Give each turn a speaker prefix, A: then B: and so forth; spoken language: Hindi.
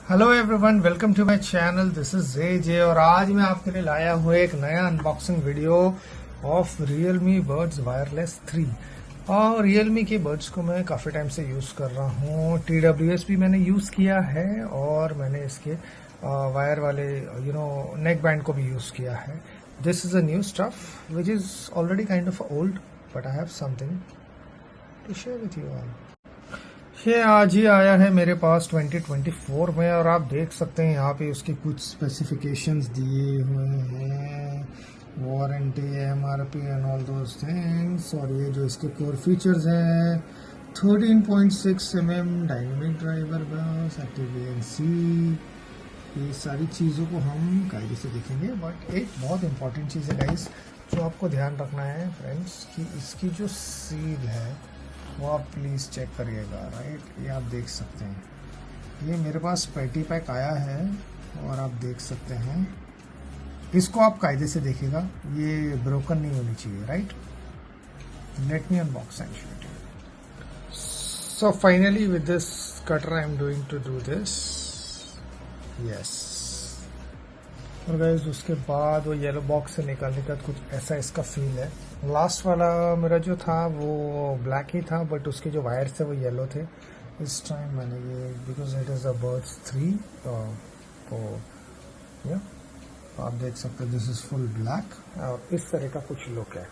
A: Hello everyone, welcome to my channel. This is J और आज मैं आपके लिए लाया हूँ एक नया unboxing video of Realme Buds Wireless 3। और Realme के बर्ड्स को मैं काफ़ी टाइम से यूज़ कर रहा हूँ। TWS भी मैंने यूज़ किया है और मैंने इसके वायर वाले नेक बैंड को भी यूज़ किया है। This is a new stuff which is already kind of old, but I have something to share with you all. ये आज ही आया है मेरे पास 2024 में और आप देख सकते हैं यहाँ पे उसके कुछ स्पेसिफिकेशंस दिए हुए हैं, warranty, MRP and all those things. और ये जो इसके कोर फीचर्स हैं 13.6 mm डायनेमिक ड्राइवर बस, एक्टिव ANC, ये सारी चीज़ों को हम कायदे से देखेंगे। बट एक बहुत इंपॉर्टेंट चीज़ है गाइस जो आपको ध्यान रखना है फ्रेंड्स, कि इसकी जो सील है वो आप प्लीज़ चेक करिएगा। राइट, ये आप देख सकते हैं, ये मेरे पास पेटी पैक आया है और आप देख सकते हैं, इसको आप कायदे से देखिएगा, ये ब्रोकन नहीं होनी चाहिए। Right, let me unbox and show it. So finally with this cutter I am doing to do this, yes. और गाइस उसके बाद वो येलो बॉक्स से निकालने का कुछ ऐसा इसका फील है। लास्ट वाला मेरा जो था वो ब्लैक ही था, बट उसके जो वायर्स थे वो येलो थे। इस टाइम मैंने ये because it is a bird's 3 तो या आप देख सकते हैं दिस इज़ फुल ब्लैक और इस तरह का कुछ लुक है।